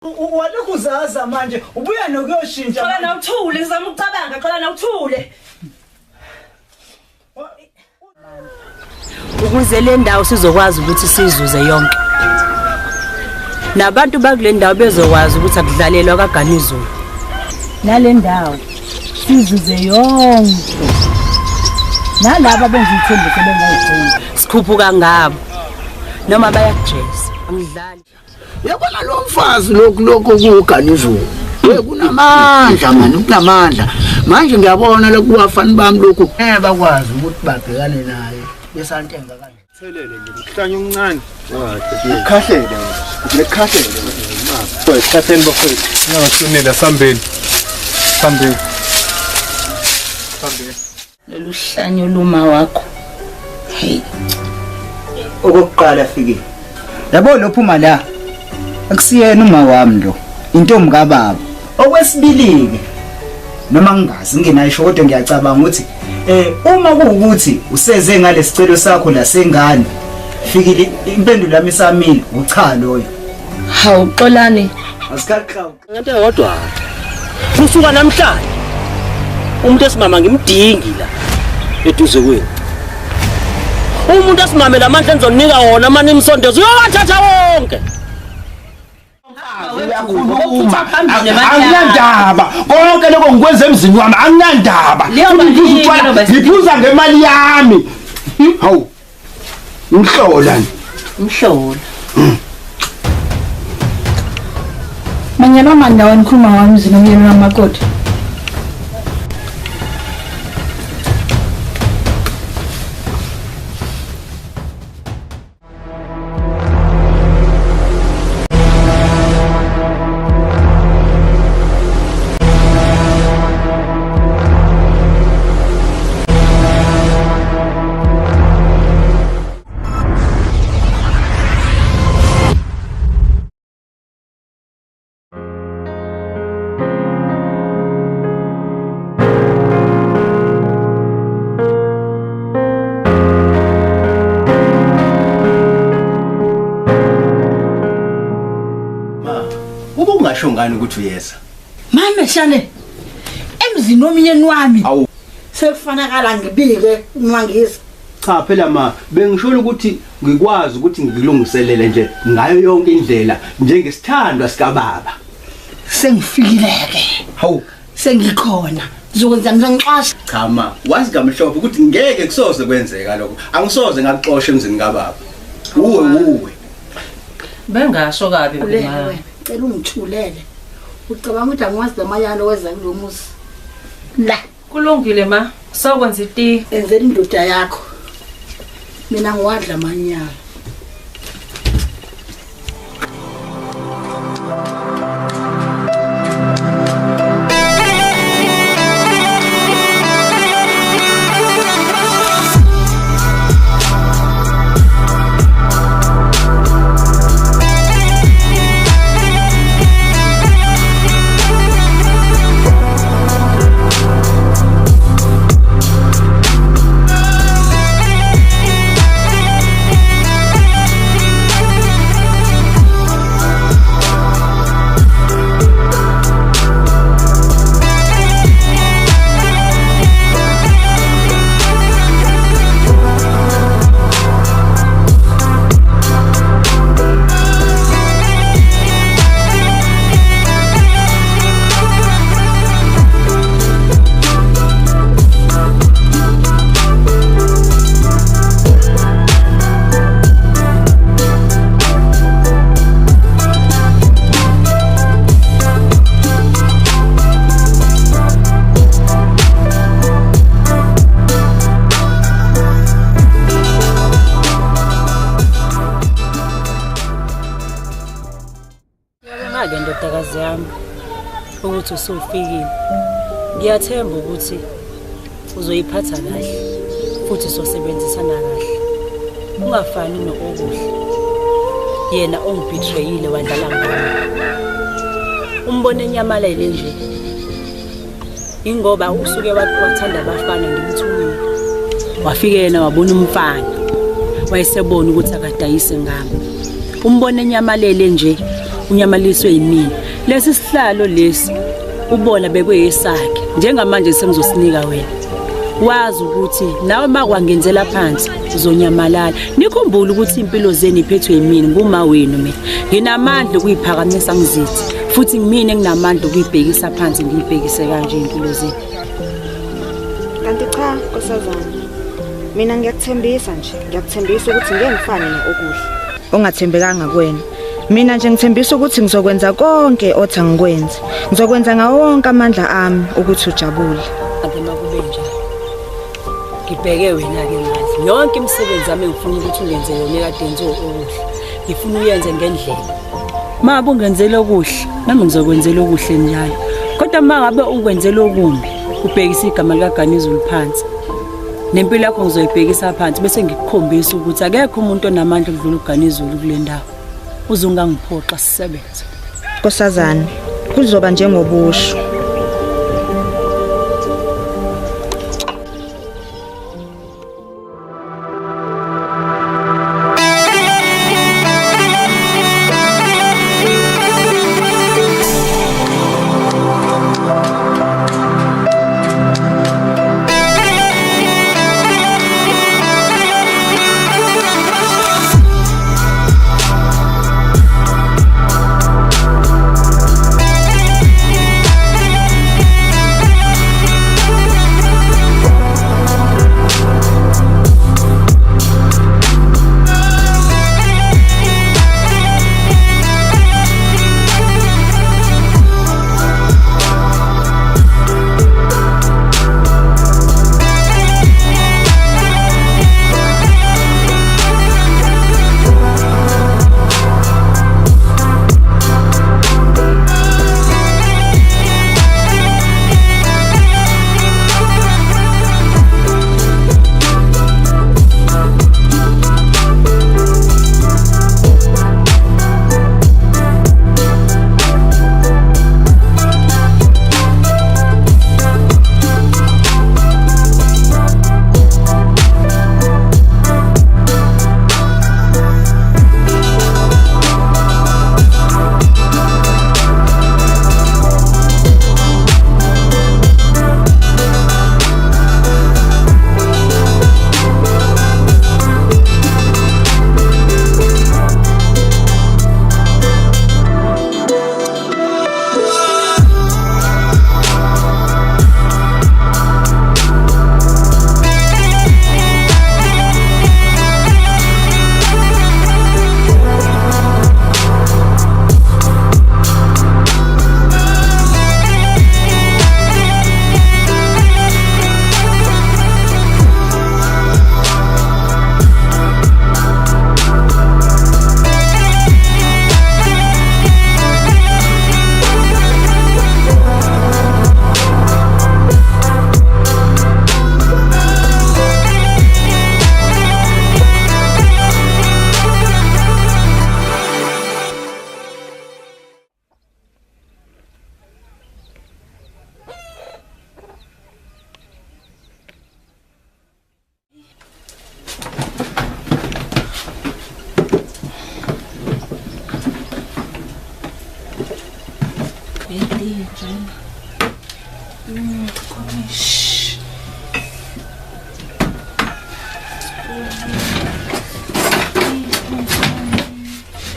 Walokhu uzaza manje ubuya nokuyoshintsha. Xola nawuthule ngizama ukucabanga xola nawuthule. Ukuze le ndawo sizokwazi ukuthi sizuze yonke. Nabantu bakule ndawo bezokwazi ukuthi akudlalelwa kaGanizulu. Nale ndawo sizuze yonke. Nalabo benza ithembu sebengayigcina. Sikhuphuka ngabo. Noma bayakujeza angidlali. Yabona lo mfazi lokho kuGanizulu. Kunamandla manje kunamandla. Manje ngiyabona lokhu bafana bami lokhu bakwazi ukuthi babhekane naye. Besantenga kanje. Thelele nje ukuhlanya umncane. Ukhahlele. Lekhahlele. Khahlele bafethu. Ngiyasunela sambeni. Sambeni. Lolu hlanyo luma wakho. Hey. Okokuqala fikile. Yabo lophuma la. Akusiyena uma wami lo. Intombi kaBaba. Okwesibili ke noma ngingazi nginayisho kodwa ngiyacabanga ukuthi uma kuukuthi useze ngalesicelo sakho la sengane fikile impendulo yami isamile ucha loyo. Hawu Xolani. Asikhaqa. Ngathi kodwa. Kusuka namhlanje. Umuntu esimama ngimdingi la eduze kwenu. Umuntu esimamela amandla enzonika wona manje imsondezo uyowathatha wonke. Anginandaba konke lokho ngikwenza emzini wami anginandaba ngiphuza ngemali yami hawu ngihlola Manyalo mandawo ngikhuluma wami mzini umyeni wamakoti. Ngani ukuthi uyeza Mama shane emzini omyeni wami sekufanakala ngibike umangisi. Cha phela bengisholo ukuthi ngikwazi ukuthi ngilungiselele nje ngayo yonke indlela njengesithandwa sikaBaba. Sengifikileke. Hawu Sengikhona. Ngizokwenza ngizongixosha. Cha wazi kamhlophe ukuthi ngeke kusoze kwenzeka lokho. Angisoze ngakuxosha emzini kaBaba. Uwe. Bengasho kabi mama. Cela ungithulele. Ucabanga ukuthi angiwazi lamayalo weza kulomuzi. La, Kulungile ma. Sokwenza iti. enzela indoda yakho. Mina ngiwadla amanyalo. Ndodakazi yami ukuthi usufikile. Ngiyathemba ukuthi uzoyiphatha kahle futhi sosebenzisana kahle. Ungafani nokuhle. Yena ongibetrayile wadlala ngami. Umbone enyamalele nje. Ingoba usuke wathanda abafana ngimthumile. Wafika yena wabona umfana. Wayesebona ukuthi akadayise ngami. Umbone enyamalele nje unyamaliswe yimina. Lesi sihlalo lesi ubona bekweyesakhe. Njengamanje sengizosinika wena. Wazi ukuthi nawe makwangenzela phansi uzonyamalala. Nikhumbule ukuthi impilo zeni iphethwe yimina nguma wenu mina. Nginamandla ukuyiphakamisa ngizithi futhi ngimine nginamandla ukuyibhekisa phansi ngiyibhekise kanje impilo zeni. Kanti cha Nkosazana. Mina ngiyakuthembisa nje. Ngiyakuthembisa ukuthi ngeke ngifane nokuhle. Ongathembekanga kuwena. Mina nje ngithembisa ukuthi ngizokwenza konke othi angikwenze. Ngizokwenza ngawo wonke amandla ami ukuthi ujabule. Ade makube njalo. Ngibheke wena ke manje. Yonke imisebenzi yami ngifuna ukuthi ungenze yona ekade enze okuhle. Ngifuna uyenze ngendlela. Mabe ungenzele okuhle, nami ngizokwenzela okuhle njalo. Kodwa mangabe ukwenzela okumbi, ubhekisa igama likaGanizulu phansi. Nempilo yakho ngizoyibhekisa phansi bese ngikukhombisa ukuthi akekho umuntu onamandla ukudlula uGanizulu kule ndawo. Uzongangiphoqa sisebenze. Nkosazana, kuzoba njengobusho.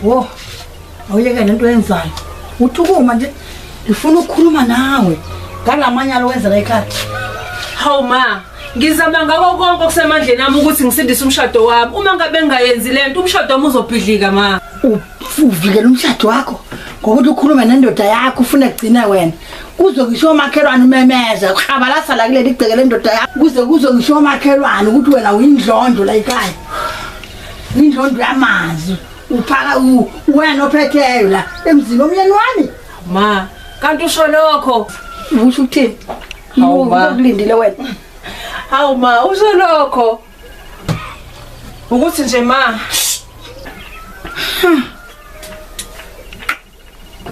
Oh, awuyeke lento yenzayo. Uthukuma nje ngifuna ukukhuluma nawe. Ngalamanyalo wenza la ekhaya. Hawu ma, ngizama ngako konke okusemandleni nami ukuthi ngisindise umshado wami. Uma ngabe ngingayenzi lento umshado wami uzobhidlika ma. Uvikela umshado wakho ngokuthi ukhulume nendoda yakho ufuna kugcina wena. Kuzo ngisho makhelwane umemeza ukhabalasa la kuleli igceke lendoda yakho. Kuzo ngisho makhelwane ukuthi wena uyindlondo la ekhaya. Indlondo yamanzi. Uphaka wena ophetheyo la emzini omyeni wami. Ma, kanti usho lokho? Usho ukuthini? Hawu ma, ukulindile wena. Hawu ma, usho lokho. Ukuthi nje ma.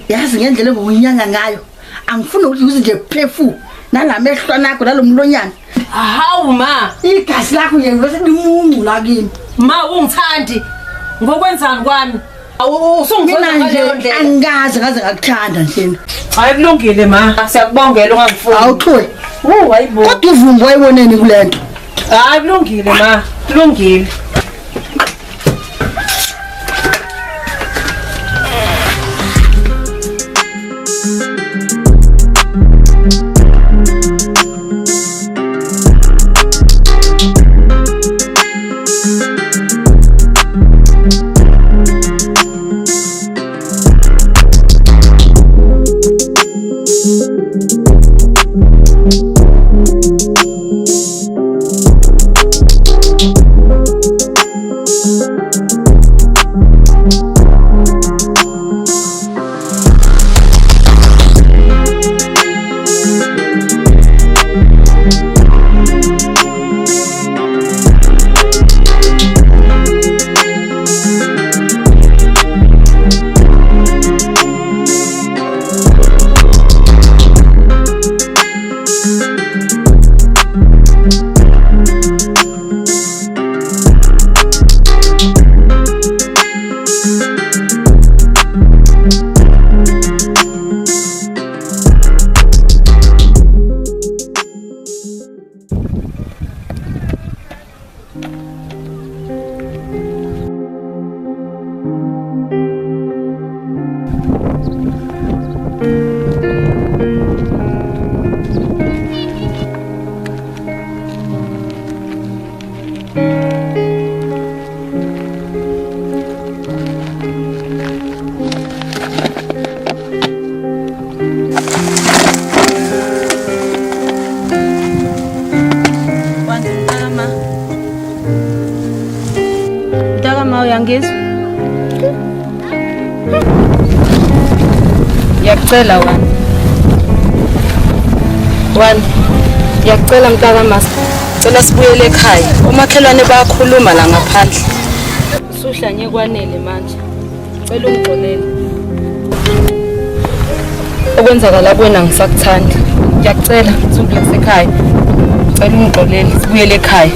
Yazi ngendlela engokunyanga ngayo. Angifuni ukuthi uze nje phefu nalamehlo nakho nalomlonyana. Hawu ma, igazi lakho nje bese limungu la kimi. Ma ungithandi. Ngokwenzani kwami? Usungizona ngaleyo ndlela. Angikaze ngaze ngakuthanda nhleni. Hayi kulungile ma. Siyakubongela ungangifuni. Awutholi. Hayibo. Kodwa uvumbo wayiboneni kulento. Hayi kulungile ma. Kulungile. Uyangizwa? Yakucela wani. Yakucela mntaka Masa. Cela sibuyele ekhaya. Umakhelwane bayakhuluma la ngaphandle. Suhlanye kwanele manje. Cela ungixolele. Okwenzakala kuwena ngisakuthanda. Yakucela sibuyele ekhaya. Cela ungixolele sibuyele ekhaya.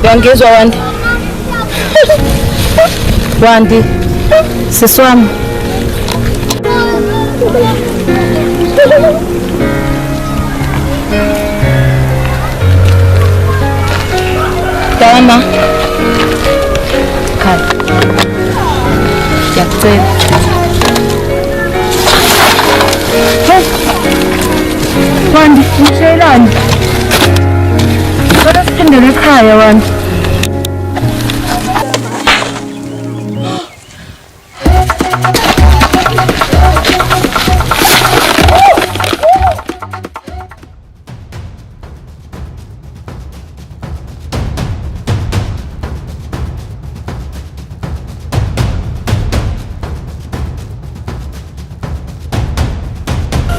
Uyangizwa Wandi? Wandi, sisi wami. Dama. Khaya. Yakucela. Wandi, ngishayelani? Kodwa siphindele ekhaya Wandi.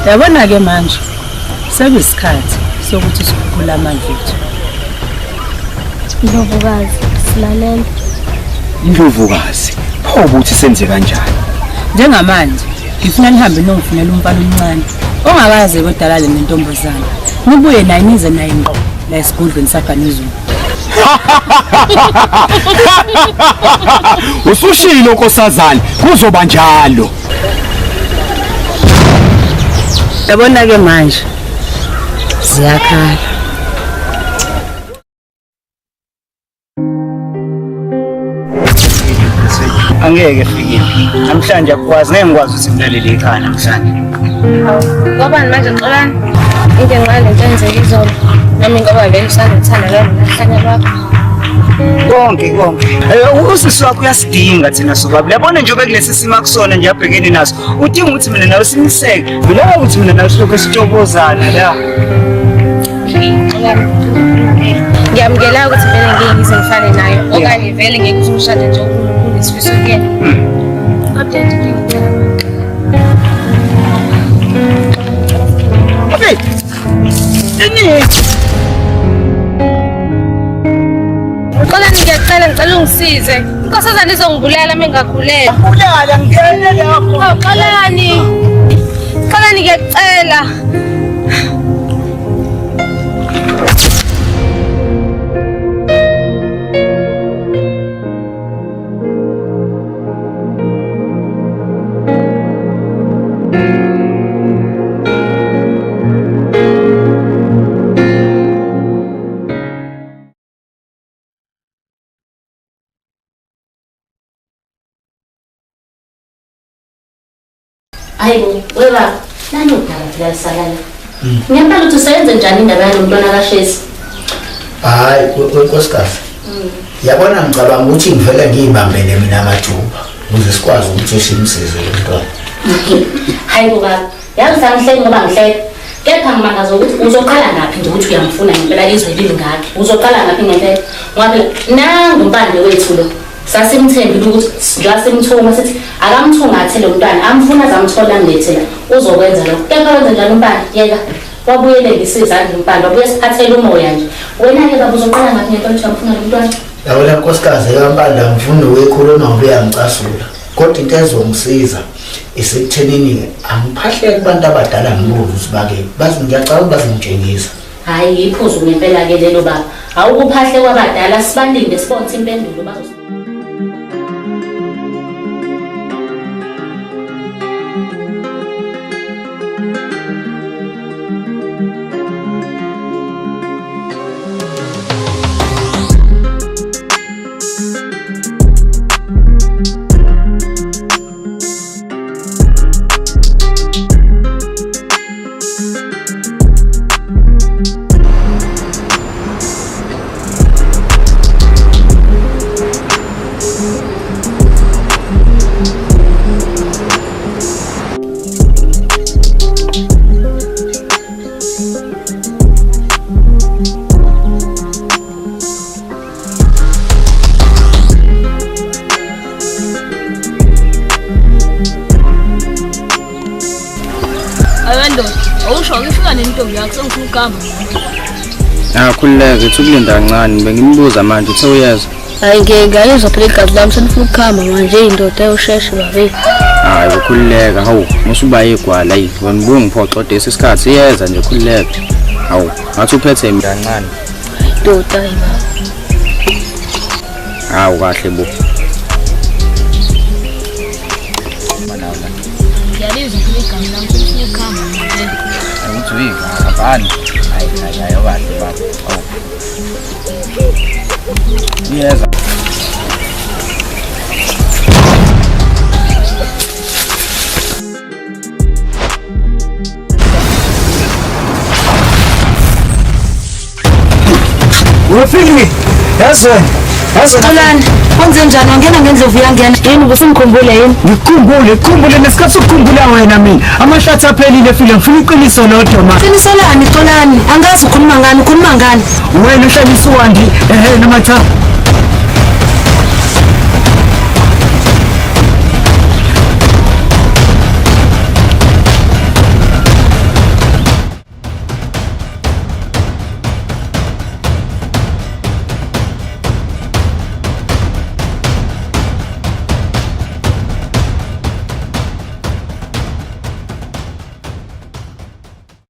Yabona ke manje sekuyisikhathi sokuthi sikhuphule amandla ethu. Ndlovukazi silalela. Ndlovukazi pho ukuthi senze kanjani? Njengamanje ngifuna nihambe nongifunela umfana omncane ongakaze kodala le nentombazana. Nibuye naye nize naye ngqo la esigodlweni saganizweni. Usushilo nkosazana kuzoba njalo. Yabona ke manje ziyakhala. Angeke fikile. Namhlanje akwazi ngeke ngikwazi ukuthi ngilele ekhaya namhlanje. Ngoba manje xolani into enqala lento enzeke izolo. Nami ngoba vele usandothanda lahlanya lwakho. Konke. Usisi wakho uyasidinga thina sobabu. Yabona nje bekulesi simo akusona nje abhekene naso. Udinga ukuthi mina nawe siniseke. Mina ukuthi mina nawe silokho sitshobozana la. Ngiyamukela ukuthi vele ngeke ngize ngifane naye okanye vele ngeke uzumshade nje uNkulunkulu isifiso kuyena. Kodwa ngicela ungisize. Inkosazana izongibulala mengakhuleka. Ubulala ngene lapho. Xolani ngiyacela. Hayibo, weba, nani udala phela salala. Ngiyabala ukuthi useyenze njani indaba yalo mntwana kaShezi? Hayi, nkosikazi. Yabona ngicabanga ukuthi ngivele ngiyibambele mina majuba ukuze sikwazi ukuthi simsize lo mntwana. Hayibo baba, yazi sangihleki ngoba ngihleka. Kepha ngimangaza ukuthi uzoqala ngaphi nje ukuthi uyamfuna ngempela izwe lingakhi. Uzoqala ngaphi ngempela? Ngoba nangu umpande wethu lo. Sasimthembile ukuthi njengoba simthuma sithi akamthungathe lo mntwana amfuna azamthola ngilethela uzokwenza lokho. Kepha wenza njani umpande? Yeka wabuyele ngisizandla umpande wabuye siphathele umoya nje. Wena ke baba uzoqala ngaphi ngempela ukuthi amfuna lo mntwana? Yabona nkosikazi kampanda ngifuna ukuyikhuluma ngiyangicasula. Kodwa into ezongisiza isekuthenini angiphahleke kubantu abadala ngibuze ukuthi bake bazi ngiyacabanga bazingitshengisa. Hayi iphuzu ngempela ke lelo baba. Awukuphahle kwabadala sibandinde sibonze impendulo bazo. Khululeke ukulinda kancane bengimbuza manje uthe uyeza. Hayi ngiyayizwa phela igazi lami senifuna ukukhamba manje indoda eyosheshe babe. Hayi ukhululeka hawu musuba igwala yi wena buye ngiphoxode isikhathi iyeza nje khululeka. Hawu ngathi uphethe mina kancane. Ndoda yima. Hawu kahle bo. Ngiyalizwa phela igazi lami senifuna ukukhamba manje. Uthi uyika abani? Hayi kahle baba. Hawu. Yeza. Ufiki. Xolani, kwenze njani wangena ngendlovu yangena? Yini ubusungikhumbule yini? Ngikhumbule nesikhathi ukukhumbula wena mina. Amashathi aphelile file ngifuna iqiniso lodwa manje. Qiniselani, Xolani. Angazi ukhuluma ngani? Wena uhlaliswa ndi namatha